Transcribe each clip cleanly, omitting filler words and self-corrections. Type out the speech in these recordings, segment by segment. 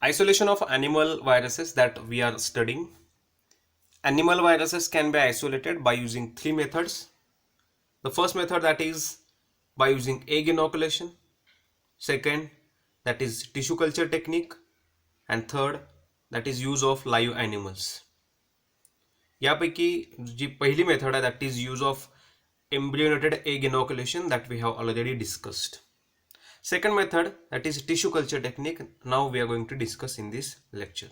Isolation of animal viruses that we are studying. Animal viruses can be isolated by using three methods. The first method, that is by using egg inoculation. Second, that is tissue culture technique. And third, that is use of live animals. यापैकी जी पहिली method आहे that is use of embryonated egg inoculation that we have already discussed. Second method, that is tissue culture technique. Now we are going to discuss in this lecture.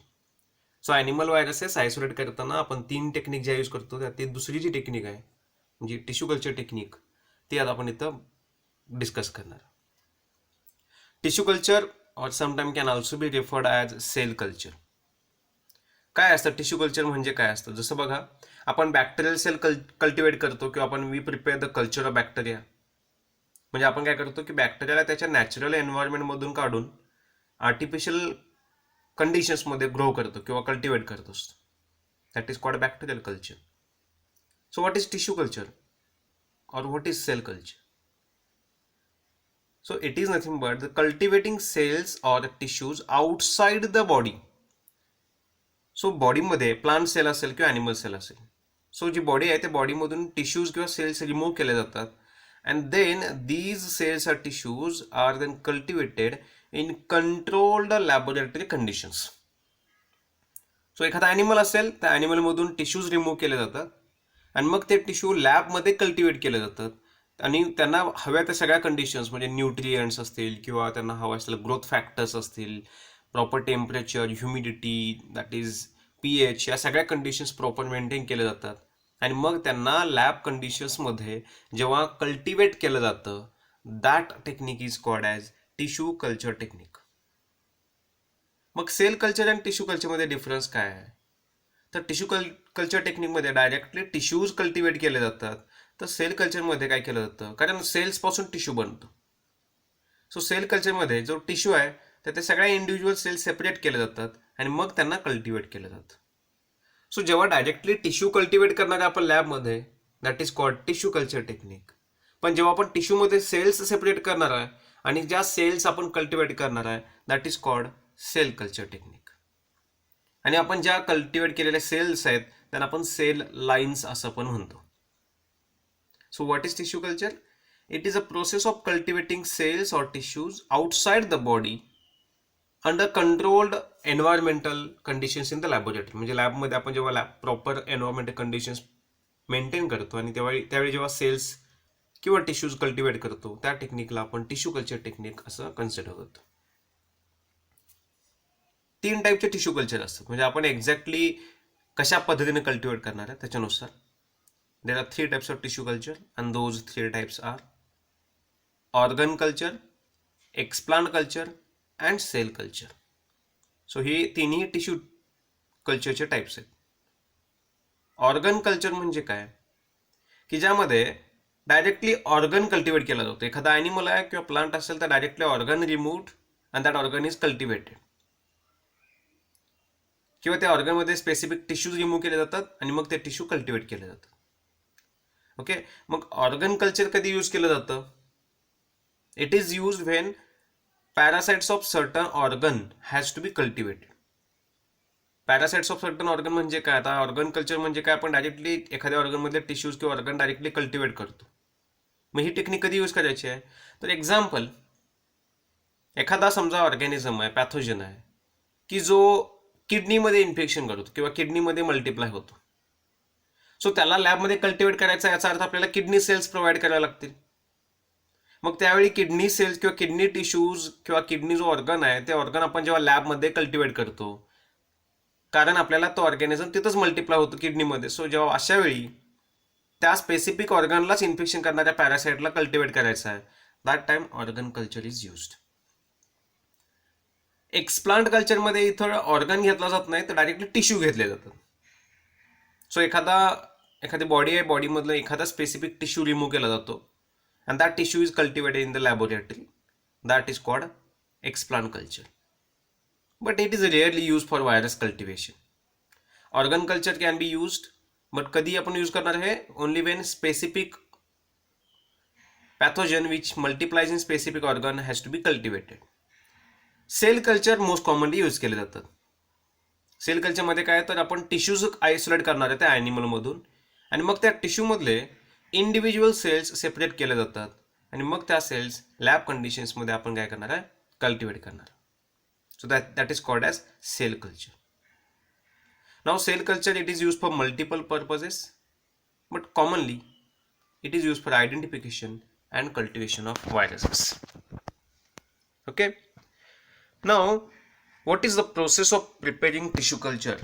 So animal viruses isolate करताना आपण तीन technique ज्या use करतो त्यात दुसरी जी technique आहे म्हणजे tissue culture technique ती आता आपण इथं डिस्कस करणार. टिश्यू कल्चर और sometime can also be referred as cell culture. काय असतं टिश्यू कल्चर म्हणजे काय असतं? जसं बघा, आपण बॅक्टेरियल सेल कल्टिवेट करतो किंवा आपण we prepare the culture of bacteria. म्हणजे आपण काय करतो की बॅक्टेरियाला त्याच्या नॅचरल एन्व्हायरमेंटमधून काढून आर्टिफिशियल कंडिशन्समध्ये ग्रो करतो किंवा कल्टिवेट करतो. That is called bacterial culture. So what is tissue culture और what is cell culture? So it is nothing but the cultivating cells or tissues outside the body. So बॉडीमध्ये plant cell असेल किंवा animal cell असेल, so जी body आहे त्या बॉडीमधून tissues किंवा सेल्स रिमूव्ह केले जातात and then these cells are tissues are then cultivated in controlled laboratory conditions. So एखादा ॲनिमल असेल त्या ॲनिमलमधून टिश्यूज रिमूव्ह केले जातात आणि मग ते टिश्यू लॅबमध्ये कल्टिवेट केले जातात आणि त्यांना हव्या त्या सगळ्या कंडिशन्स म्हणजे न्यूट्रियंट्स असतील किंवा त्यांना हवं असलेलं ग्रोथ फॅक्टर्स असतील, proper temperature, humidity, that is pH, या सगळ्या कंडिशन्स प्रॉपर मेंटेन केले जातात आणि मग त्यांना लॅब कंडिशन्समध्ये जेव्हा कल्टिवेट केलं जातं that technique is called as tissue culture technique. मग सेल कल्चर आणि टिश्यू कल्चरमध्ये डिफरन्स काय आहे? तर टिश्यू कल्चर टेक्निकमध्ये डायरेक्टली टिश्यूज कल्टिवेट केले जातात, तर सेल कल्चरमध्ये काय केलं जातं, कारण सेल्सपासून टिश्यू बनतो. सो सेल कल्चरमध्ये जो टिश्यू आहे तर ते सगळ्या इंडिव्हिज्युअल सेल्स सेपरेट केले जातात आणि मग त्यांना कल्टिवेट केलं जातं. सो जेव्हा डायरेक्टली टिश्यू कल्टिवेट करणार आहे आपण लॅबमध्ये, that is called tissue culture technique. पण जेव्हा आपण टिश्यूमध्ये सेल्स सेपरेट करणार आहे आणि ज्या सेल्स आपण कल्टिवेट करणार आहे that is called cell culture technique. आणि आपण ज्या कल्टिवेट केलेल्या सेल्स आहेत त्यांना आपण सेल लाईन्स असं पण म्हणतो. So what is tissue culture? It is a process of cultivating cells और tissues outside the body under controlled environmental conditions in the laboratory. म्हणजे लॅबमध्ये आपण जेव्हा प्रॉपर एन्व्हायरमेंटल कंडिशन्स मेंटेन करतो आणि त्यावेळी जेव्हा सेल्स किंवा टिश्यूज कल्टिवेट करतो त्या टेक्निकला आपण टिश्यू कल्चर टेक्निक असं कन्सिडर करतो. तीन टाईपचे टिश्यू कल्चर असतात, म्हणजे आपण एक्झॅक्टली कशा पद्धतीने कल्टिवेट करणार आहे त्याच्यानुसार. There are three types of tissue culture and those three types are organ culture, explant culture and cell culture. So हे तिन्ही टिश्यू कल्चरचे टाईप्स आहेत. ऑर्गन कल्चर म्हणजे काय की ज्यामध्ये डायरेक्टली ऑर्गन कल्टिवेट केला जातो. एखादा ॲनिमल आहे किंवा प्लांट असेल तर directly organ removed and that organ is cultivated, किंवा त्या ऑर्गनमध्ये स्पेसिफिक टिश्यूज रिमूव्ह केले जातात आणि मग ते टिश्यू कल्टिवेट केले जातात. ओके, मग ऑर्गन कल्चर कधी यूज केलं जातं? It is use when parasites of certain organ has to be cultivated. Parasites of certain organ म्हणजे काय? आता ऑर्गन कल्चर म्हणजे काय, आपण डायरेक्टली एखाद्या ऑर्गनमधले टिश्यूज किंवा ऑर्गन डायरेक्टली कल्टिवेट करतो. मग ही टेक्निक कधी यूज करायची आहे? तर एक्झाम्पल, एखादा समजा ऑर्गॅनिझम आहे, पॅथोजन आहे की जो किडनीमध्ये इन्फेक्शन करतो किंवा किडनीमध्ये मल्टिप्लाय होतो. सो त्याला लॅबमध्ये कल्टिवेट करायचा, याचा अर्थ आपल्याला किडनी सेल्स प्रोव्हाइड करायला लागतील. मग त्यावेळी किडनी सेल्स किंवा किडनी टिश्यूज किंवा किडनी जो ऑर्गन आहे ते ऑर्गन आपण जेव्हा लॅबमध्ये कल्टिवेट करतो, कारण आपल्याला तो ऑर्गॅनिझम तिथंच मल्टिप्लाय होतो किडनीमध्ये. सो जेव्हा अशा वेळी त्या स्पेसिफिक ऑर्गनलाच इन्फेक्शन करणाऱ्या पॅरासाइटला कल्टिवेट करायचं आहे, that time organ culture is used. Explant कल्चरमध्ये इथं ऑर्गन घेतला जात नाही तर डायरेक्टली टिश्यू घेतले जातात. सो एखादी बॉडी आहे, बॉडीमधलं एखादा स्पेसिफिक टिश्यू रिमूव्ह केला जातो and that tissue is cultivated in the laboratory. That is called explant culture. But it is rarely used for virus cultivation. Organ culture can be used, but कधी आपण use करणार आहे? Only when specific pathogen which multiplies in specific organ has to be cultivated. Cell culture most commonly use केले जातात. Sale कल्चरमध्ये काय तर आपण टिश्यूज आयसोलेट करणार आहे त्या ॲनिमलमधून आणि मग त्या टिश्यूमधले इंडिव्हिज्युअल सेल्स सेपरेट केले जातात आणि मग त्या सेल्स लॅब कंडिशन्समध्ये आपण काय करणार आहे, कल्टिवेट करणार. So that is called as cell culture. नाव cell culture it is use for multiple purposes but commonly it is used for identification and cultivation of viruses. Okay, now what is the process of preparing tissue culture?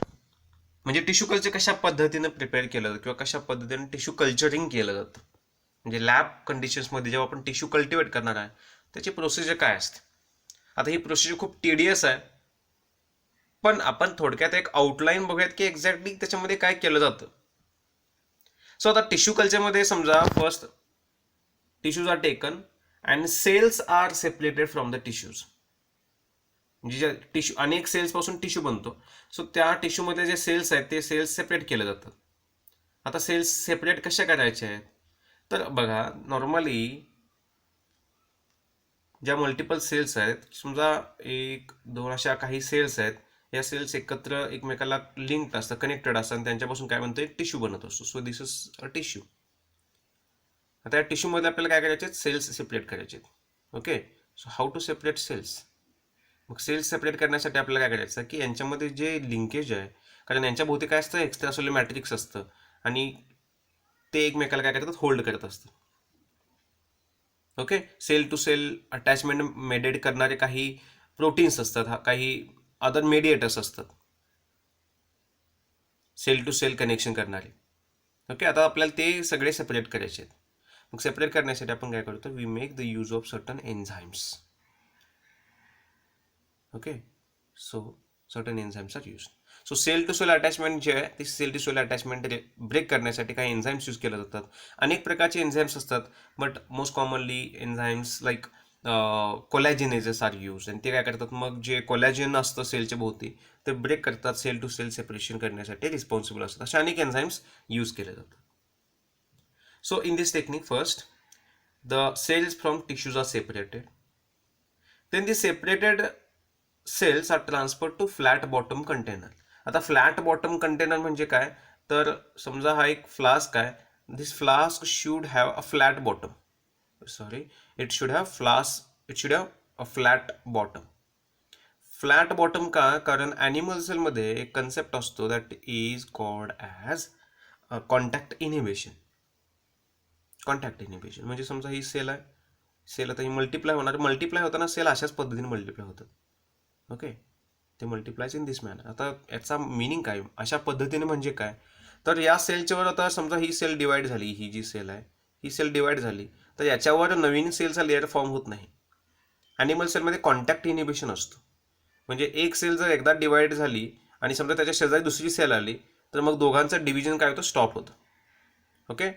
म्हणजे tissue culture कशा पद्धतीने prepare केलं जातं किंवा कशा पद्धतीने tissue culturing केलं जातं, म्हणजे लॅब कंडिशन्समध्ये जेव्हा आपण टिश्यू कल्टिवेट करणार आहे त्याची प्रोसिजर काय असते. आता ही प्रोसिजर खूप टीडियस आहे, पण आपण थोडक्यात एक आउटलाईन बघूयात की एक्झॅक्टली त्याच्यामध्ये काय केलं जातं. सो आता टिश्यू कल्चरमध्ये समजा first tissues are taken and cells are separated from the tissues. म्हणजे ज्या टिश्यू अनेक सेल्स पासून टिश्यू बनतो, सो त्या टिश्यूमध्ये जे सेल्स आहेत ते सेल्स सेपरेट केले जातात. आता सेल्स सेपरेट कशा करायचे आहेत तर बघा, नॉर्मली ज्या मल्टिपल सेल्स आहेत, समजा एक दोन अशा काही सेल्स आहेत, या सेल्स एकत्र एकमेकाला लिंक्ड असतात, कनेक्टेड असतात आणि त्यांच्यापासून काय बनतं, एक टिश्यू बनत असतो. So this is a tissue. आता या टिश्यूमध्ये आपल्याला काय करायचे आहेत, सेल्स सेपरेट करायचे आहेत. Okay, so how to separate cells. मग सेल्स सेपरेट करण्यासाठी आपल्याला काय करायचं की यांच्यामध्ये जे लिंकेज आहे, कारण यांच्या भोवती काय असतं, एक्स्ट्रासेल्युलर मॅट्रिक्स असतं आणि ते एकमेकाला काय करतात, होल्ड करत असतं. Okay, cell to cell attachment mediate करणारे काही प्रोटीन्स असतात, काही अदर मेडिएटर्स असतात सेल टू सेल कनेक्शन करणारे. ओके, आता आपल्याला ते सगळे सेपरेट करायचे आहेत. मग सेपरेट करण्यासाठी आपण काय करतो, we make the use of certain enzymes. Okay, so certain enzymes are use. So cell to cell attachment जे आहे ते cell to cell attachment break करण्यासाठी काही एन्झाइम्स यूज केले जातात. अनेक प्रकारचे एन्झाइम्स असतात, but most commonly enzymes like collagenases are use. आणि ते काय करतात, मग जे कोलॅजिन असतं सेलच्या भोवती ते ब्रेक करतात, सेल टू सेल सेपरेशन करण्यासाठी रिस्पॉन्सिबल असतात. असे अनेक एन्झाइम्स यूज केले जातात. So in this technique first the cells from tissues are separated, then the separated cells are transfer to flat bottom container. आता फ्लॅट बॉटम कंटेनर म्हणजे काय तर समजा हा एक फ्लास्क आहे, this flask should have a flat bottom. Sorry, it should have a flat bottom. Flat bottom का, कारण ॲनिमल सेलमध्ये एक कन्सेप्ट असतो that is called as contact inhibition. Contact inhibition म्हणजे समजा ही सेल आहे, सेल आता ही मल्टिप्लाय होणार, मल्टिप्लाय होताना सेल अशाच पद्धतीने मल्टिप्लाय होतात. ओके, ते मल्टिप्लायज इन दिस मॅनर. आता याचा मिनिंग काय, अशा पद्धतीने म्हणजे काय तर या सेलच्यावर आता समजा ही सेल डिवाइड झाली, ही जी सेल आहे ही सेल डिवाइड झाली तर याच्यावर नवीन सेलचा लेअर फॉर्म होत नाही. ॲनिमल सेलमध्ये कॉन्टॅक्ट इनिबिशन असतो, म्हणजे एक सेल जर एकदा डिवाइड झाली आणि समजा त्याच्या शेजारी दुसरी सेल आली तर मग दोघांचं डिव्हिजन काय होतं, स्टॉप होतं. ओके,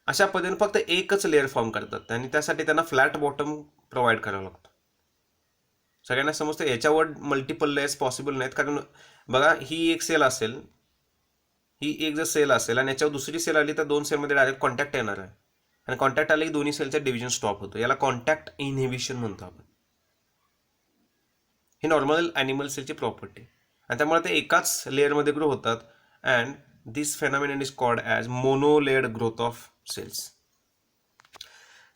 अशा पद्धतीने फक्त एकच लेअर फॉर्म करतात आणि त्यासाठी त्यांना फ्लॅट बॉटम प्रोव्हाइड करावं लागतं. सगळ्यांना समजतं याच्यावर मल्टिपल लेयर्स पॉसिबल नाहीत, कारण बघा ही एक सेल असेल, ही एक जर सेल असेल आणि याच्यावर दुसरी सेल आली तर दोन सेलमध्ये डायरेक्ट कॉन्टॅक्ट येणार आहे आणि कॉन्टॅक्ट आले की दोन्ही सेलचं डिव्हिजन स्टॉप होतं. याला कॉन्टॅक्ट इनहिबिशन म्हणतो आपण. ही नॉर्मल ॲनिमल सेलची प्रॉपर्टी आणि त्यामुळे ते एकाच लेअरमध्ये ग्रो होतात and this phenomenon is called as monolayered growth of cells.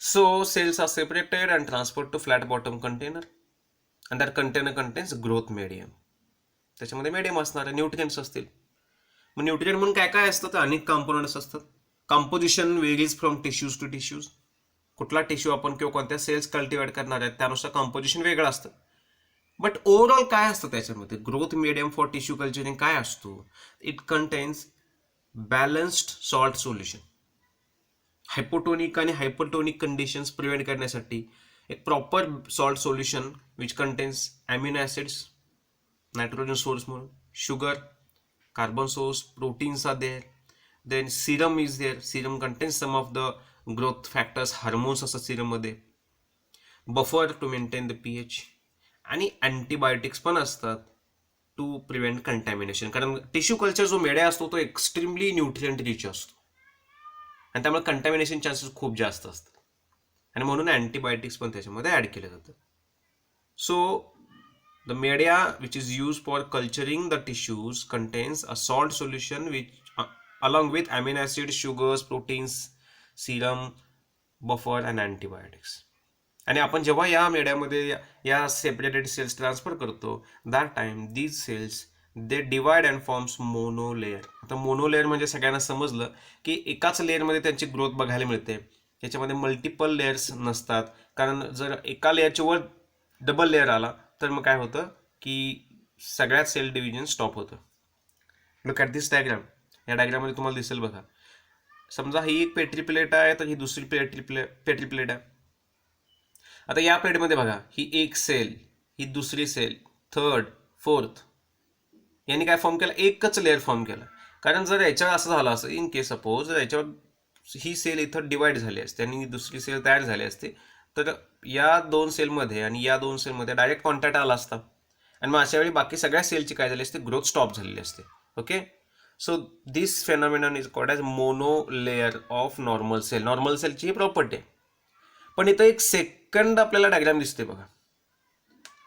So cells are separated and transferred to flat bottom container and that container contains growth medium. त्याच्यामध्ये मीडियम असणार आहे, न्यूट्रिएंट्स असतील. मग न्यूट्रिएंट म्हणून काय काय असतं तर अनेक कंपोनंट्स असतात. Composition varies from tissues to tissues. कुठला टिश्यू आपण किंवा कोणत्या सेल्स कल्टिवेट करणार आहेत त्यानुसार कंपोजिशन वेगळं असतं. बट ओव्हरऑल काय असतं त्याच्यामध्ये, growth medium for tissue culturing काय असतो, it contains balanced salt solution. Hypotonic आणि हायपरटोनिक कंडिशन्स प्रिव्हेंट करण्यासाठी एक proper salt solution which contains amino acids, nitrogen source म्हणून, sugar, carbon source, proteins are there, then serum is there, serum contains some of the growth factors, hormones असतात सिरममध्ये, buffer to maintain the pH आणि antibiotics पण असतात to prevent contamination. कारण tissue culture जो media असतो तो एक्स्ट्रीमली न्यूट्रिएंट रिच असतो आणि त्यामुळे कंटॅमिनेशन चान्सेस खूप जास्त असतात आणि म्हणून अँटीबायोटिक्स पण त्याच्यामध्ये ॲड केले जातात. So The media which is used for culturing the tissues contains a salt solution along with amino acids, sugars, proteins, serum, buffer and antibiotics. आणि आपण जेव्हा या मेड्यामध्ये या सेपरेटेड सेल्स ट्रान्सफर करतो, that time these cells they divide and forms monolayer. आता monolayer म्हणजे सगळ्यांना समजलं की एकाच लेअरमध्ये त्यांची ग्रोथ बघायला मिळते, त्याच्यामध्ये मल्टिपल लेअर्स नसतात. कारण जर एका लेअरच्या वर डबल लेअर आला तर मग काय होतं की सगळ्यात सेल डिव्हिजन स्टॉप होतं. Look at this diagram. या डायग्राममध्ये तुम्हाला दिसेल बघा, समजा ही एक पेट्री प्लेट आहे तर ही दुसरी पेट्री प्लेट आहे. आता या प्लेटमध्ये बघा, ही एक सेल, ही दुसरी सेल, थर्ड, फोर्थ, यांनी काय फॉर्म केला, एकच लेअर फॉर्म केला. कारण जर याच्यावर असं झालं असं, इन केस सपोज जर याच्यावर ही सेल इथं डिवाइड झाली असते आणि दुसरी सेल तयार झाली असते, तर या दोन सेलमध्ये आणि या दोन सेलमध्ये डायरेक्ट कॉन्टॅक्ट आला असता आणि मग अशा वेळी बाकी सगळ्या सेलची काय झाली असते, ग्रोथ स्टॉप झालेली असते. Okay, so this phenomenon is called as mono layer of normal cell. Normal सेलची ही प्रॉपर्टी आहे. पण इथं एक सेकंड आपल्याला डायग्राम दिसते बघा,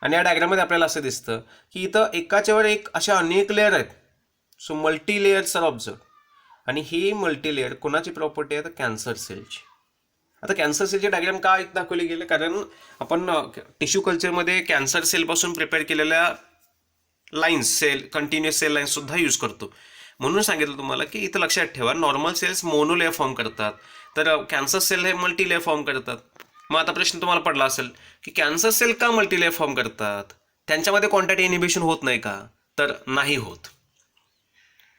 आणि या डायग्राममध्ये आपल्याला असं दिसतं की इथं एकाच्यावर एक अशा अनेक लेअर आहेत. So multi layers are observe. आणि ही मल्टी लेअर कोणाची प्रॉपर्टी आहे, तर कॅन्सर सेलची. आता कॅन्सर सेलचे डायग्राम का दाखवले गेले, कारण आपण टिश्यू कल्चरमध्ये कॅन्सर सेलपासून प्रिपेअर केलेल्या लाईन्स, कंटिन्युअस सेल लाईन्स सुद्धा यूज करतो. म्हणून सांगितलं तुम्हाला की इथं लक्षात ठेवा, नॉर्मल सेल्स मोनोलेअर फॉर्म करतात, तर कॅन्सर सेल हे मल्टीलेअर फॉर्म करतात. मग आता प्रश्न तुम्हाला पडला असेल की कॅन्सर सेल का मल्टीलेअर फॉर्म करतात, त्यांच्यामध्ये कॉन्टॅक्ट इनिबिशन होत नाही का, तर नाही होत.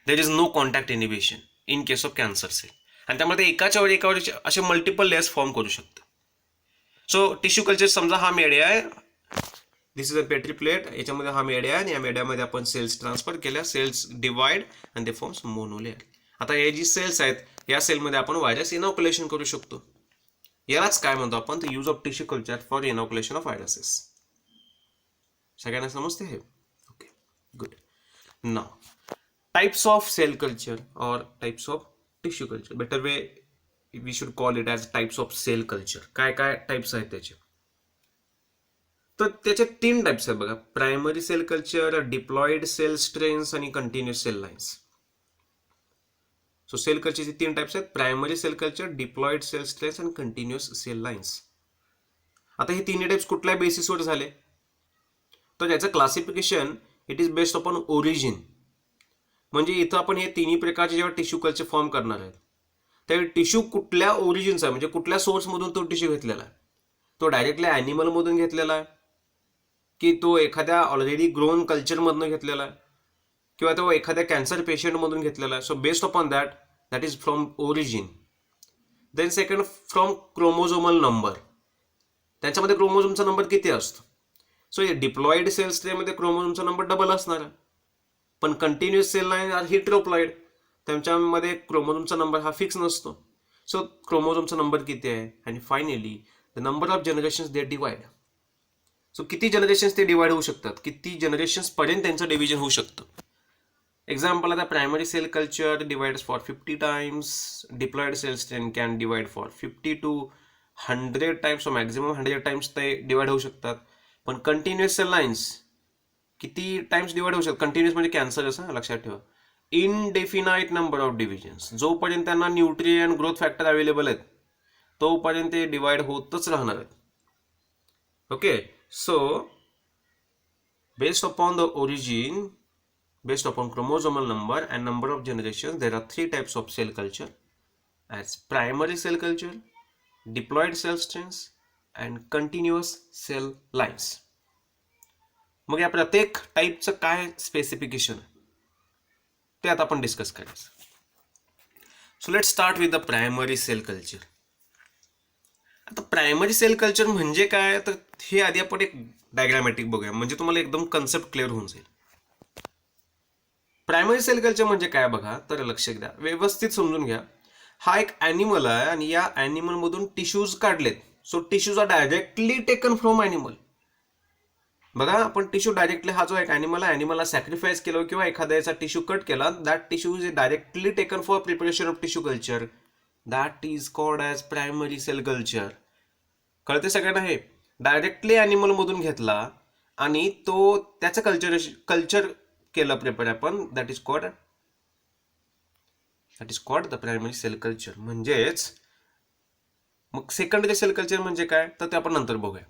There is no contact inhibition in case of cancer cell. आणि त्यामध्ये एकाच्यावर असे मल्टिपल लेयर्स फॉर्म करू शकतात. सो टिश्यू कल्चर समजा हा मेडिया आहे, this is a petri plate, याच्यामध्ये हा मेडिया आहे आणि या मेडियामध्ये आपण सेल्स ट्रान्सफर केल्या, cells divide and they forms monolayer. आता हे जी सेल्स आहेत या सेलमध्ये आपण व्हायरस इनॉक्युलेशन करू शकतो. यालाच काय म्हणतो आपण, the use of tissue culture for inoculation of viruses. सगळ्यांना समजते हे? Okay, good. Now types of cell culture और types of tissue culture. Better way we should call it as types of cell culture. काय काय types आहेत त्याचे, तर त्याचे 3 टाइप्स आहेत बघा, primary cell culture, diploid cell strains आणि continuous cell lines. So cell कल्चरचे 3 टाइप्स आहेत, primary cell culture, diploid cell strains आणि कंटिन्युअस सेल लाईन्स. आता हे 3 टाइप्स कुठल्या बेसिसवर झाले, तर याचं classification it is based upon origin. म्हणजे इथं आपण हे तिन्ही प्रकारचे जेव्हा टिश्यू कल्चर फॉर्म करणार आहेत त्यावेळी टिश्यू कुठल्या ओरिजिनचा आहे, म्हणजे कुठल्या सोर्समधून तो टिश्यू घेतलेला आहे. तो डायरेक्टली ॲनिमलमधून घेतलेला आहे की तो एखाद्या ऑलरेडी ग्रोन कल्चरमधून घेतलेला आहे किंवा तो एखाद्या कॅन्सर पेशंटमधून घेतलेला आहे. So based upon that is from origin. Then second, from chromosomal number. त्यांच्यामध्ये क्रोमोझोमचा नंबर किती असतो. सो हे डिप्लॉइड सेल स्ट्रेमध्ये क्रोमोझोमचा नंबर डबल असणार आहे, पण continuous cell line are heteroploid, त्यांच्यामध्ये क्रोमोझोमचा नंबर हा फिक्स नसतो. सो क्रोमोझोमचा नंबर किती आहे. आणि finally the number of generations they divide. So किती जनरेशन्स ते डिवाइड होऊ शकतात, किती जनरेशन्स पर्यंत त्यांचं डिव्हिजन होऊ शकतं. एक्झाम्पल, आता primary cell culture divides for 50 times, diploid cell strain can divide for 50 to 100 times, so maximum 100 times ते डिवाइड होऊ शकतात. पण कंटिन्युअस सेल लाईन्स किती टाइम्स डिवाइड होऊ शकतात. कंटिन्युअस म्हणजे कॅन्सर असं लक्षात ठेवा. इनडेफिनाईट नंबर ऑफ डिव्हिजन्स, जोपर्यंत त्यांना न्यूट्रिएंट ग्रोथ फॅक्टर अवेलेबल आहेत तोपर्यंत ते डिवाइड होतच राहणार आहेत. Okay, so based upon the origin, based upon chromosomal number and number of generations, there are 3 types of cell culture as primary cell culture, diploid cell strains and continuous cell lines. मग या प्रत्येक टाईपचं काय specification ते आता आपण discuss करायचं. So let start with the primary cell culture. आता प्रायमरी सेल कल्चर म्हणजे काय, तर हे आधी आपण एक डायग्रामॅटिक बघूया, म्हणजे तुम्हाला एकदम कन्सेप्ट क्लिअर होऊन जाईल. प्रायमरी सेल कल्चर म्हणजे काय बघा, तर लक्ष द्या, व्यवस्थित समजून घ्या. हा एक ॲनिमल आहे आणि या ॲनिमलमधून टिश्यूज काढलेत. So tissues are directly taken from animal. बघा, आपण टिश्यू डायरेक्टली, हा जो एक ॲनिमल आहे, ॲनिमलला सॅक्रिफाईस केलं किंवा एखाद्याचा टिश्यू कट केला, that tissue is directly taken for preparation of tissue culture. That is called as primary cell culture. कळते सगळ्यांना हे? डायरेक्टली ॲनिमलमधून घेतला आणि तो त्याचं कल्चर केलं प्रिपेअर आपण, that is called the primary cell culture. म्हणजेच मग सेकंडरी सेल कल्चर म्हणजे काय, तर ते आपण नंतर बघूया.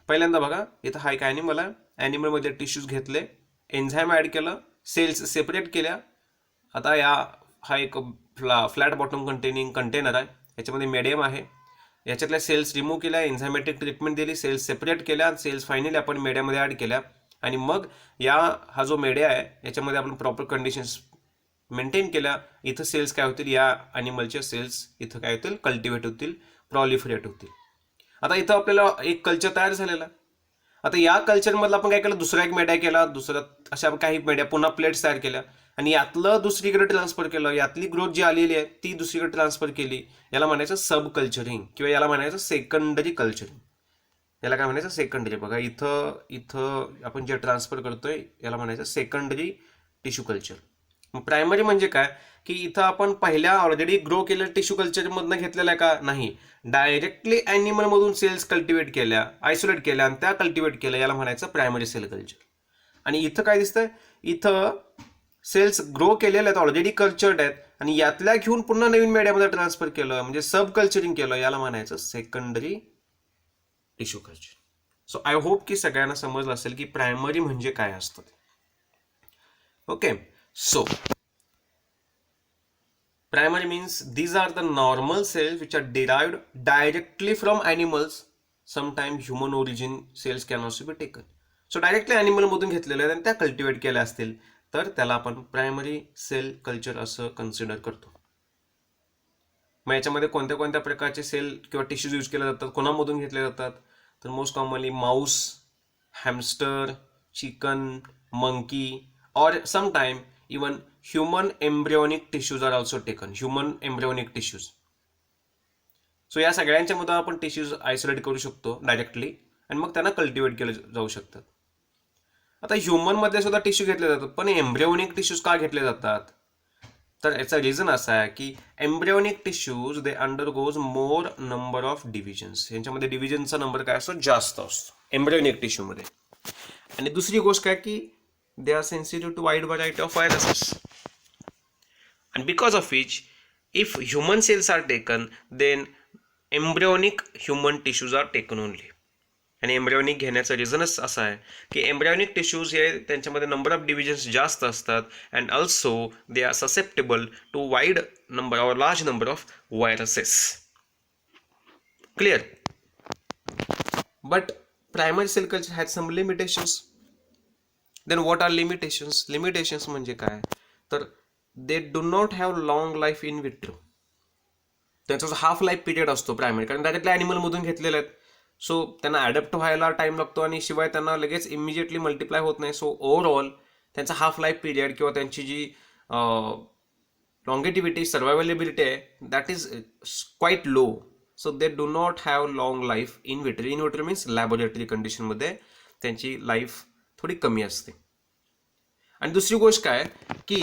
पहिल्यांदा बघा, इथं हा एक ॲनिमल आहे. ॲनिमलमध्ये टिश्यूज घेतले, एन्झाईम ॲड केलं, सेल्स सेपरेट केल्या. आता हा एक फ्लॅट बॉटम कंटेनिंग कंटेनर आहे, याच्यामध्ये मीडियम आहे. याच्यातल्या सेल्स रिमूव्ह केल्या, एन्झायमॅटिक ट्रीटमेंट दिली, सेल्स सेपरेट केल्या, सेल्स फायनली आपण मीडियामध्ये ॲड केल्या. आणि मग हा जो मीडिया आहे याच्यामध्ये आपण प्रॉपर कंडिशन्स मेंटेन केल्या. इथं सेल्स काय होतील, या ॲनिमलच्या सेल्स इथं काय होतील, कल्टिवेट होतील, प्रॉलिफरेट होतील. आता इथं आपल्याला एक कल्चर तयार झालेला. आता या कल्चरमधला आपण काय केलं, दुसरा एक मीडिया केला, दुसरा अशा काही मीडिया पुन्हा प्लेट्स तयार केल्या आणि यातलं दुसरीकडे ट्रान्सफर केलं. यातली ग्रोथ जी आलेली आहे ती दुसरीकडे ट्रान्सफर केली. याला म्हणायचं सब कल्चरिंग किंवा याला म्हणायचं सेकंडरी कल्चरिंग. याला काय म्हणायचं, सेकंडरी. बघा इथं आपण जे ट्रान्सफर करतोय याला म्हणायचं सेकंडरी टिश्यू कल्चर. प्रायमरी म्हणजे काय की इथं आपण पहिल्या ऑलरेडी ग्रो केलेल्या टिश्यू कल्चरमधनं घेतलेला आहे का, नाही, डायरेक्टली ॲनिमल मधून सेल्स कल्टिवेट केल्या, आयसोलेट केल्या आणि त्या कल्टिवेट केल्या, याला म्हणायचं प्रायमरी सेल कल्चर. आणि इथं काय दिसतंय, इथं सेल्स ग्रो केलेल्या आहेत, ऑलरेडी कल्चर्ड आहेत आणि यातल्या घेऊन पुन्हा नवीन मीडियामध्ये ट्रान्सफर केलं, म्हणजे सब कल्चरिंग केलं, याला म्हणायचं secondary tissue culture. So I hope की सगळ्यांना समजलं असेल की प्रायमरी म्हणजे काय असतं. Okay, so primary means these are the normal cells which are derived directly from animals. Sometimes human origin cells can also be taken. So directly animal मधून घेतलेल्या आहेत आणि त्या कल्टिवेट केल्या असतील तर त्याला आपण प्रायमरी सेल कल्चर असं कन्सिडर करतो. मग याच्यामध्ये कोणत्या कोणत्या प्रकारचे सेल किंवा टिश्यूज यूज केले जातात, कोणामधून घेतले जातात, तर most commonly mouse, hamster, chicken, monkey और sometime even human embryonic tissues are also taken. Human embryonic tissues. So या सगळ्यांच्या मधून आपण टिश्यूज आयसोलेट करू शकतो डायरेक्टली आणि मग त्यांना कल्टिवेट केले जाऊ शकतात. आता ह्युमन मध्ये सुद्धा टिश्यू घेतले जातात, पण एम्ब्रिओनिक टिश्यूज का घेतले जातात, तर याचा रिझन असा आहे की embryonic tissues they undergoes more number of divisions. यांच्यामध्ये डिव्हिजनचा नंबर काय असतो, जास्त असतो एम्ब्रिओनिक टिश्यूमध्ये. आणि दुसरी गोष्ट काय की they are sensitive to wide variety of viruses, and because of which if human cells are taken then embryonic human tissues are taken only. आणि एम्ब्रिओनिक घेण्याचं रिझनच असं आहे की एम्ब्रिओनिक टिश्यूज हे त्यांच्यामध्ये नंबर ऑफ डिव्हिजन्स जास्त असतात and also they are susceptible to wide number और large number of viruses. Clear. But primary cell culture has some limitations. Then what are limitations. Limitations म्हणजे काय, तर they do not have long life in vitro. त्यांचा half life period असतो primary, कारण directly ॲनिमलमधून घेतलेले आहेत. सो त्यांना ॲडॅप्ट व्हायला टाईम लागतो आणि शिवाय त्यांना लगेच इमिजिएटली मल्टिप्लाय होत नाही. सो ओव्हरऑल त्यांचा हाफ लाईफ पिरियड किंवा त्यांची जी लॉंगेटिव्हिटी, सर्वायव्हेलेबिलिटी आहे, that is quite low. So they do not have long life in vitro. In vitro means laboratory कंडिशनमध्ये त्यांची लाईफ थोडी कमी असते. आणि दुसरी गोष्ट काय की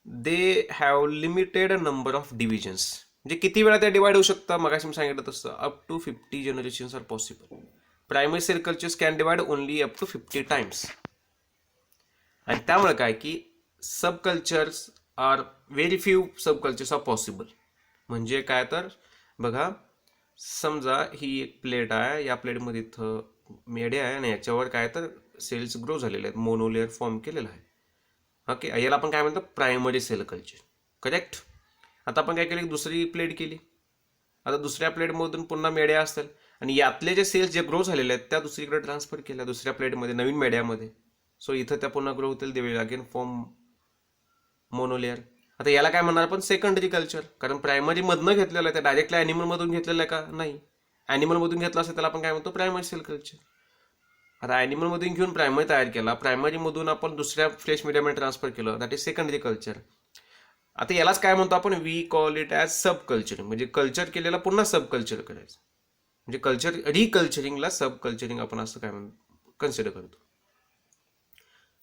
they have limited number of divisions. म्हणजे किती वेळा ते डिवाइड होऊ शकतात, मगाशी मी सांगितलं तसं up to 50 generations are possible. Primary cell cultures can divide only up to 50 times. आणि त्यामुळे काय की sub cultures are very few sub cultures are possible. म्हणजे काय तर बघा, समजा ही एक प्लेट आहे, या प्लेटमध्ये इथं मीडिया आहे आणि याच्यावर काय तर सेल्स ग्रो झालेले आहेत, मोनोलेअर फॉर्म केलेला आहे. ओके, याला आपण काय म्हणतो, प्रायमरी सेल कल्चर. करेक्ट. आता आपण काय केलं, दुसरी प्लेट केली. आता दुसऱ्या प्लेटमधून पुन्हा मीडिया असतील आणि यातले जे सेल्स जे ग्रो झालेले आहेत त्या दुसरीकडे ट्रान्सफर केल्या दुसऱ्या प्लेटमध्ये, नवीन मीडियामध्ये. सो इथं त्या पुन्हा ग्रो होतील, दे विल अगेन फॉर्म मोनोलेअर. आता याला काय म्हणणार आपण, सेकंडरी कल्चर. कारण प्रायमरी मधनं घेतलेलं आहे, त्या डायरेक्टली ॲनिमल मधून घेतलेलं आहे का, नाही. ॲनिमल मधून घेतलं असेल त्याला आपण काय म्हणतो, प्रायमरी सेल कल्चर. आता ॲनिमल मधून घेऊन प्रायमरी तयार केला, प्रायमरी मधून आपण दुसऱ्या फ्रेश मीडियामध्ये ट्रान्सफर केलं, दॅट इज सेकंडरी कल्चर. आता यालाच काय म्हणतो आपण, we call it as sub culturing. म्हणजे कल्चर केलेला पुन्हा सब कल्चर करायचं, म्हणजे कल्चर रिकल्चरिंगला सब कल्चरिंग आपण असं काय म्हणतो, कन्सिडर करतो.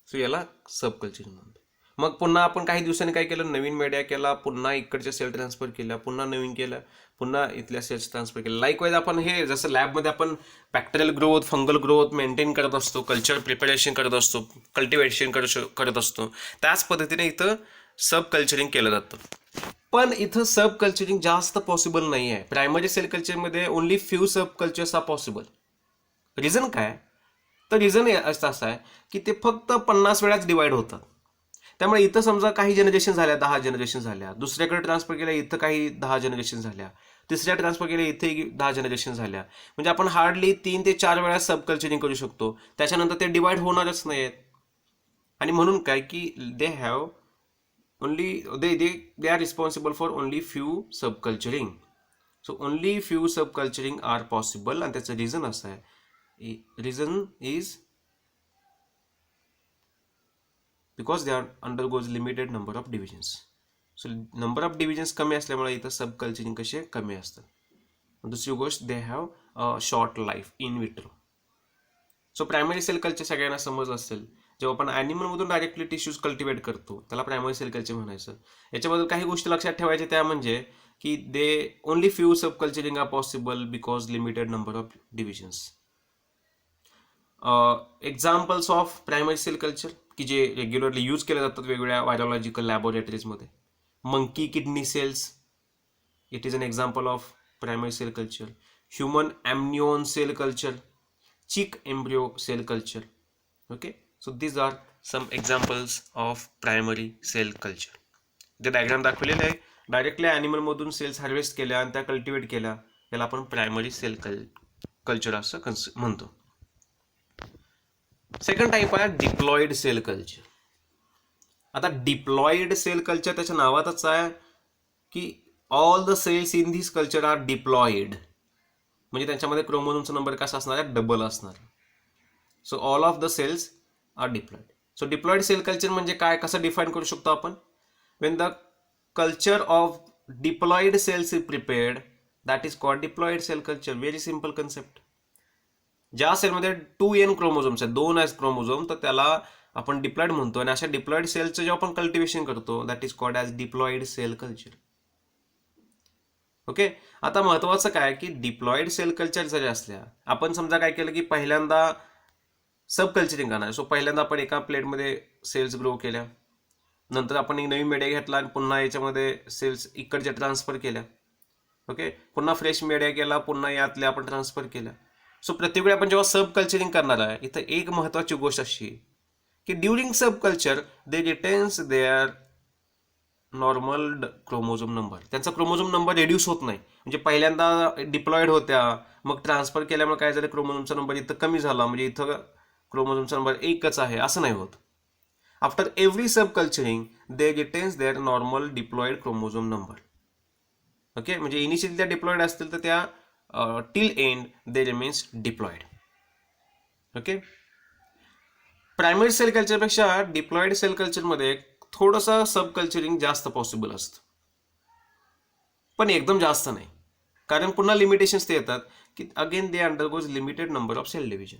सो याला सब कल्चरिंग म्हणतो. मग पुन्हा आपण काही दिवसांनी काय केलं, नवीन मीडिया केला, पुन्हा इकडच्या सेल ट्रान्सफर केल्या, पुन्हा नवीन केलं, पुन्हा इथल्या सेल्स ट्रान्सफर केल्या. लाईकवाईज आपण हे जसं लॅबमध्ये आपण bacterial growth, fungal growth maintain करत असतो, कल्चर प्रिपरेशन करत असतो, कल्टिवेशन करत असतो, त्याच पद्धतीने इथं सब कल्चरिंग केलं जातं. पण इथं सब कल्चरिंग जास्त पॉसिबल नाही आहे. प्रायमरी सेल कल्चरमध्ये only few sub cultures are possible. Reason काय, तर रिझन असं आहे की ते फक्त 50 वेळाच डिवाइड होतात. त्यामुळे इथं समजा काही जनरेशन झाल्या, 10 जनरेशन झाल्या, दुसऱ्याकडे ट्रान्सफर केल्या, इथं काही 10 जनरेशन झाल्या, तिसऱ्या ट्रान्सफर केल्या, इथे 10 जनरेशन झाल्या. म्हणजे आपण हार्डली 3 ते 4 वेळा सब कल्चरिंग करू शकतो. त्याच्यानंतर ते डिवाइड होणारच नाहीत. आणि म्हणून काय की they have only they are responsible for only few sub culturing. So only few sub culturing are possible. आणि त्याचं रिझन असं आहे, reason is because they are undergoes limited number of divisions. So number of divisions कमी असल्यामुळे इथं सब culturing कसे कमी असतात. दुसरी गोष्ट, they have a short life in vitro. So primary cell culture सगळ्यांना समजलं असेल. जेव्हा आपण ॲनिमलमधून डायरेक्टली टिश्यूज कल्टिवेट करतो त्याला प्रायमरी सेल कल्चर म्हणायचं. याच्याबद्दल काही गोष्टी लक्षात ठेवायच्या, त्या म्हणजे की they only few sub culturing are possible because limited number of divisions. Examples of primary cell culture की जे रेग्युलरली यूज केले जातात वेगवेगळ्या व्हायरोलॉजिकल लॅबोरेटरीजमध्ये. Monkey kidney cells, it is an example of primary cell culture. Human amnion cell culture, chick embryo cell culture. Okay, so these are some examples of primary cell culture. जे diagram दाखवलेले आहे, directly ॲनिमलमधून cells harvest केल्या आणि त्या cultivate केल्या, याला आपण primary cell culture असं म्हणतो. सेकंड टाईप आहे डिप्लॉइड सेल कल्चर. आता डिप्लॉइड सेल कल्चर त्याच्या नावातच आहे की all the cells in this culture are diploid. म्हणजे त्याच्यामध्ये क्रोमोझोमचा नंबर कसा असणार आहे, डबल असणार. So all of the cells are diploid. So diploid cell culture म्हणजे काय, कसं डिफाईन करू शकतो आपण. When the culture of diploid cells is prepared, that is called diploid cell culture. Very simple concept. ज्या सेलमध्ये 2n क्रोमोझोम्स आहेत, 2 आहेत क्रोमोझोम, तर त्याला आपण डिप्लॉइड म्हणतो. आणि अशा डिप्लॉइड सेलचं जेव्हा आपण कल्टिवेशन करतो that is called as diploid cell culture. Okay, आता महत्वाचं काय की डिप्लॉइड सेल कल्चर जरी असल्या, आपण समजा काय केलं की पहिल्यांदा सब कल्चरिंग करणार. सो पहिल्यांदा आपण एका प्लेटमध्ये सेल्स ग्रो केल्या, नंतर आपण एक नवीन मीडिया घेतला आणि पुन्हा याच्यामध्ये सेल्स इकडच्या ट्रान्सफर केल्या. ओके, पुन्हा फ्रेश मीडिया केला, पुन्हा यातल्या आपण ट्रान्सफर केल्या. सो प्रत्येक वेळी आपण जेव्हा सब कल्चरिंग करणार आहे, इथं एक महत्वाची गोष्ट अशी की during sub culture they retains their normal chromosome number. त्यांचा क्रोमोझोम नंबर रेड्यूस होत नाही. म्हणजे पहिल्यांदा डिप्लॉइड होत्या, मग ट्रान्सफर केल्यामुळे काय झालं, क्रोमोझोमचा नंबर इथं कमी झाला, म्हणजे इथं क्रोमोझोमचा नंबर एकच आहे असं नाही होत. After every sub culturing they retains their normal diploid chromosome number. Okay, म्हणजे इनिशियली त्या डिप्लॉइड असतील तर त्या till end they remains diploid. Okay, primary cell कल्चरपेक्षा डिप्लॉइड सेल कल्चरमध्ये थोडंसं सब कल्चरिंग जास्त पॉसिबल असतं, पण एकदम जास्त नाही. कारण पुन्हा लिमिटेशन्स ते येतात की again they undergoes limited number of cell division.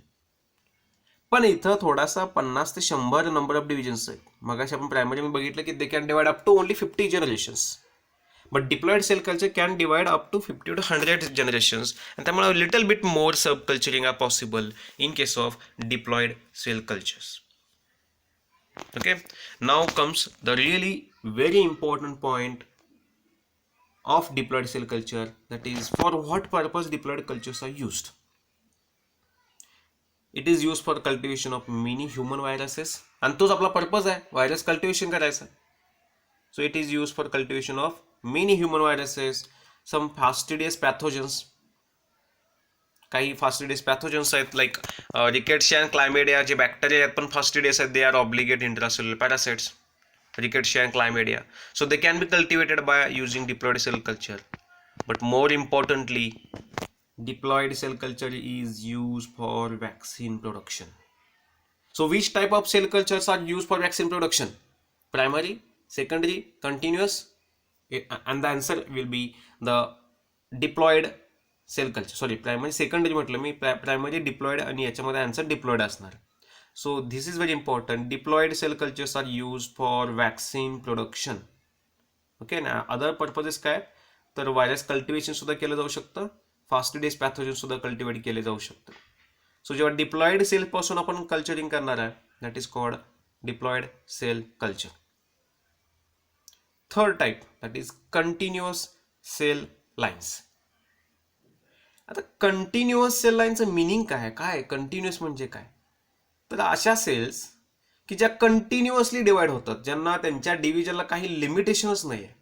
पण इथं थोडासा 50 ते 100 नंबर ऑफ डिव्हिजन्स आहेत. मगाशी आपण प्रायमरीमध्ये बघितलं की they can divide up to only 50 generations. But diploid cell culture can divide up to 50 to 100 generations, and त्यामुळे a little bit more subculturing are possible in case of diploid cell cultures. Okay, now comes the really very important point of diploid cell culture, that is for what purpose diploid cultures are used. It is used for cultivation of many human viruses, आणि तोच आपला purpose आहे, virus cultivation करायचा. So it is used for cultivation of many human viruses, some fastidious pathogens. काही fastidious pathogens आहेत like Rickettsia and Chlamydia. जे bacteria आहेत पण fastidious आहेत, they are obligate intracellular parasites, Rickettsia and Chlamydia. So they can be cultivated by using diploid cell culture. But more importantly, diploid cell culture is used for vaccine production. So which type of cell cultures are used for vaccine production? Primary, secondary, continuous, and the answer will be the diploid cell culture. Sorry, primary secondary म्हटलं मी, primary diploid आणि याच्यामध्ये answer diploid असणार. So this is very important. Diploid cell cultures are used for vaccine production. Okay ना. Other purposes काय, तर virus cultivation सुद्धा केलं जाऊ शकतं, फास्टिडेज पॅथोजन सुद्धा कल्टिवेट केले जाऊ शकतं. सो जेव्हा डिप्लॉइड सेल पासून आपण कल्चरिंग करणार आहे, that is called diploid cell culture. Third type that is continuous cell lines. आता कंटिन्युअस सेल लाईनचं मिनिंग काय, काय कंटिन्युअस म्हणजे काय, तर अशा सेल्स की ज्या कंटिन्युअसली डिवाइड होतात, ज्यांना त्यांच्या डिव्हिजनला काही लिमिटेशनच नाही आहे.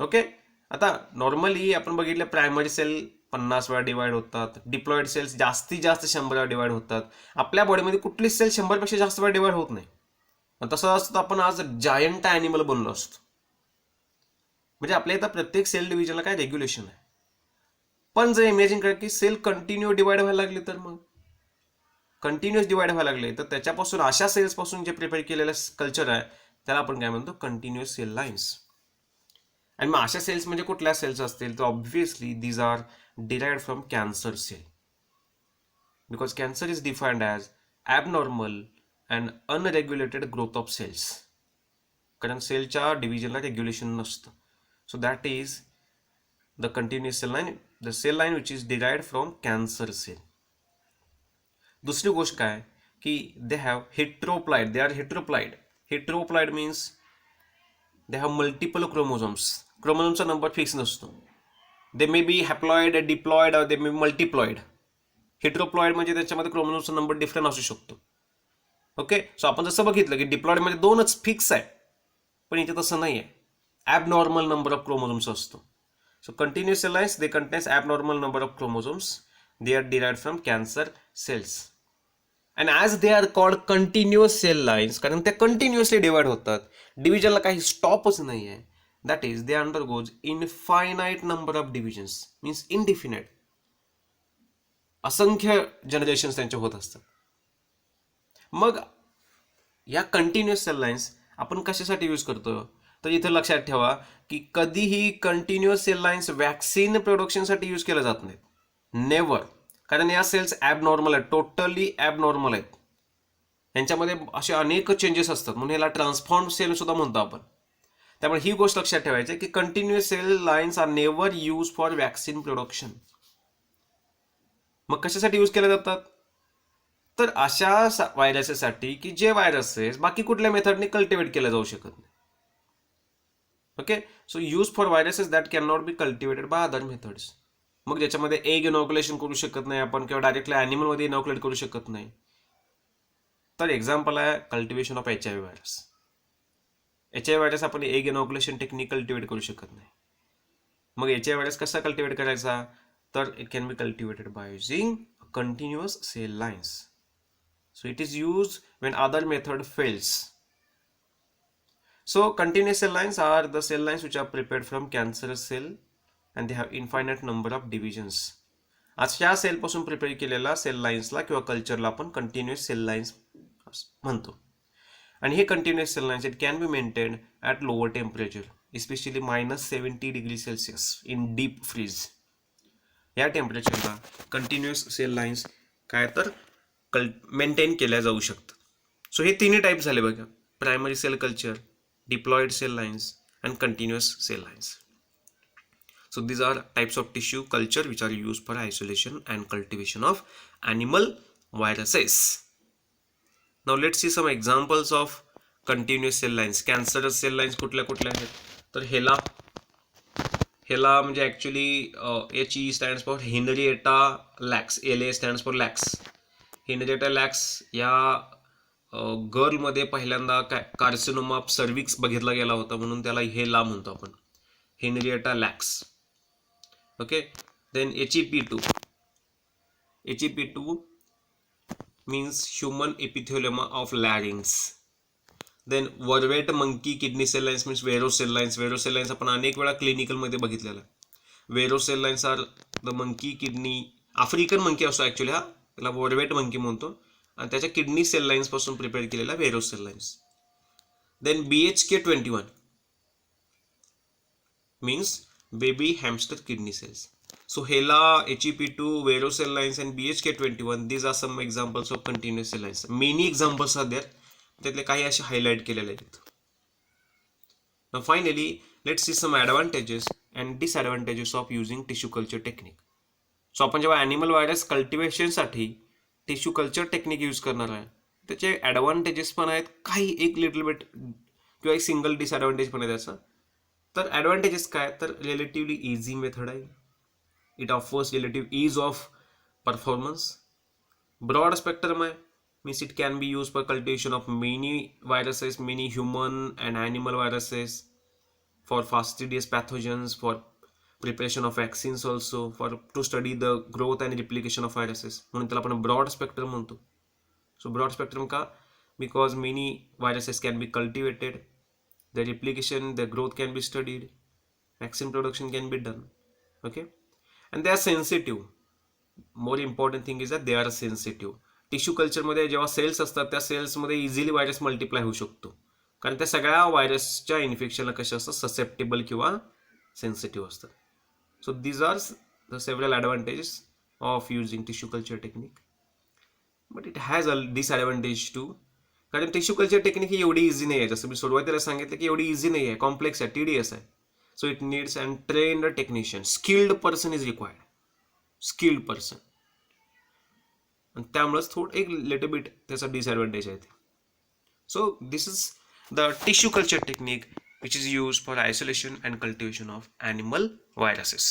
ओके. आता नॉर्मली आपण बघितलं प्रायमरी सेल 50 वेळा डिवाइड होतात, डिप्लॉइड सेल्स जास्तीत जास्त 100 वेळा डिवाइड होतात. आपल्या बॉडीमध्ये कुठलीच सेल 100 पेक्षा जास्त वेळा डिवाइड होत नाही. तसं असतं आपण आज जायंट ॲनिमल बनलो असतो. म्हणजे आपल्या इथं प्रत्येक सेल डिव्हिजनला काय रेग्युलेशन आहे. पण जर इमॅजिन करा की सेल कंटिन्यू डिवाइड व्हायला लागली, तर मग कंटिन्युअस डिवाइड व्हायला लागले, तर त्याच्यापासून अशा सेल्स पासून जे प्रिपेअर केलेलं कल्चर आहे त्याला आपण काय म्हणतो, कंटिन्युअस सेल लाईन्स. आणि मग अशा सेल्स म्हणजे कुठल्या सेल्स असतील, तर obviously these are derived from cancer cell, because cancer is defined as abnormal and unregulated growth of cells. कारण सेलच्या डिव्हिजनला रेग्युलेशन नसतं. So that is the continuous cell line, the cell line which is derived from cancer cell. दुसरी गोष्ट काय की they have heteroploid, they are heteroploid. Heteroploid means they have multiple chromosomes. क्रोमोझोमचा number fix नसतो. They may be haploid, diploid, they may be मल्टिप्लॉइड. हेट्रोप्लॉइड म्हणजे त्याच्यामध्ये क्रोमोझोमचा number different असू शकतो. ओके. सो आपण जसं बघितलं की डिप्लॉइडमध्ये 2च फिक्स आहे, पण इथे तसं नाही आहे. ॲबनॉर्मल नंबर ऑफ क्रोमोझोम्स असतो. So continuous cell lines they contains abnormal number of chromosomes. They are derived from cancer cells. And as they are called continuous cell lines, कारण ते कंटिन्युअसली डिवाइड होतात, डिव्हिजनला काही स्टॉपच नाही आहे, that is they undergoes infinite number of divisions, means इनडिफिनाइट. असंख्य generations त्यांचे होत असतात. मग या कंटिन्युअस सेल लाईन्स आपण कशासाठी यूज करतो, तर इथे लक्षात ठेवा की कधीही कंटिन्युअस सेल लाईन्स वॅक्सिन प्रोडक्शनसाठी यूज केल्या जात नाहीत. नेवर. कारण या सेल्स ॲबनॉर्मल आहेत, टोटली ॲबनॉर्मल आहेत. यांच्यामध्ये असे अनेक चेंजेस असतात, म्हणून याला ट्रान्सफॉर्म सेल सुद्धा म्हणतो आपण. त्यामुळे ही गोष्ट लक्षात ठेवायची की continuous cell lines are never use for vaccine production. मग कशासाठी यूज केल्या जातात, तर अशा व्हायरसेससाठी की जे व्हायरसेस बाकी कुठल्या मेथडने कल्टिवेट केल्या जाऊ शकत नाही. Okay. So use for viruses that can not be cultivated by other methods. मग ज्याच्यामध्ये एग इनॉक्युलेशन करू शकत नाही आपण, किंवा डायरेक्टली ॲनिमलमध्ये इनॉक्युलेट करू शकत नाही. तर एक्झाम्पल आहे cultivation of HIV virus. HIV virus आपण एग इनॉक्युलेशन टेक्निक कल्टिवेट करू शकत नाही. मग HIV व्हायरस कसा कल्टिवेट करायचा, तर it can be cultivated by using continuous cell lines. So it is use when other method fails. So continuous cell lines are the cell lines which are prepared from cancerous cell and they have infinite number of divisions. अशा cell पासून prepare केलेला cell लाईन्सला किंवा कल्चरला आपण continuous cell lines म्हणतो. आणि हे continuous cell lines it can be maintained at lower temperature, especially -70°C in deep freeze. या टेम्परेचरला कंटिन्युअस सेल लाईन्स काय तर मेंटेन केल्या जाऊ शकतात. सो हे तिन्ही टाईप झाले बघा, primary cell culture, diploid cell lines and continuous cell lines. So these are types of tissue culture which are used for isolation and cultivation of animal viruses. Now let's see some examples of continuous cell lines. Cancerous cell lines कुठल्या कुठल्या आहेत, तर हेला म्हणजे actually HE stands for Henrietta lax, LA stands for lax. Henrietta lax या गर्लमध्ये पहिल्यांदा carcinoma of cervix बघितला गेला होता, म्हणून त्याला हेला म्हणतो आपण, Henrietta Lacks. Okay. Then HEP2 means human epithelioma of larynx. Then vervet monkey kidney cell lines means Vero cell lines. Vero cell lines आपण अनेक वेळा क्लिनिकलमध्ये बघितलेला. Vero cell lines are the monkey kidney, African monkey असतो ॲक्च्युली, हा त्याला वर्वेट मंकी म्हणतो, आणि त्याच्या किडनी सेल लाईन्स पासून प्रिपेअर केलेल्या Vero cell lines. Then BHK21 means baby hamster kidney cells. So HeLa, HEP2, varicose lines and BHK21, these are some examples of continuous cell lines. Many examples are there. त्यातले काही असे highlight केलेले आहेत. Now finally, let's see some advantages and disadvantages of using tissue culture technique. So आपण जेव्हा animal virus कल्टिवेशनसाठी tissue culture technique use करणार आहे, त्याचे ॲडव्हान्टेजेस पण आहेत, काही एक लिटल बिट किंवा एक सिंगल डिसॲडव्हान्टेज पण आहे त्याचा. तर ॲडव्हान्टेजेस काय, तर रिलेटिव्हली इझी मेथड आहे. It offers relative ease of performance. Broad spectrum आहे, means it can be use for cultivation of many viruses, many human and animal viruses, for fastidious pathogens, for preparation of vaccines also, for to study the growth and replication of viruses. म्हणून त्याला आपण broad spectrum म्हणतो. So broad spectrum का, because many viruses can be cultivated, the replication, the growth can be studied, vaccine production can be done. Okay, and they are sensitive. More important thing is that they are sensitive. Tissue कल्चरमध्ये जेव्हा cells असतात त्या सेल्समध्ये easily virus multiply होऊ शकतो, कारण त्या सगळ्या व्हायरसच्या इन्फेक्शनला कशा असतात, ससेप्टेबल किंवा सेन्सिटिव्ह असतात. So these are the several advantages of using tissue culture technique. But it has a disadvantage too, कारण टिश्यू कल्चर टेक्निक ही एवढी इझी नाही आहे. जसं मी सुरुवातीला सांगितलं की एवढी इझी नाही आहे, कॉम्प्लेक्स आहे, TDS आहे. So it needs and trained technician, skilled person is required, skilled person. आणि त्यामुळेच थोडं एक लिटल बिट त्याचा डिसॲडव्हान्टेज आहे. So this is the tissue culture technique which is used for isolation and cultivation of animal viruses.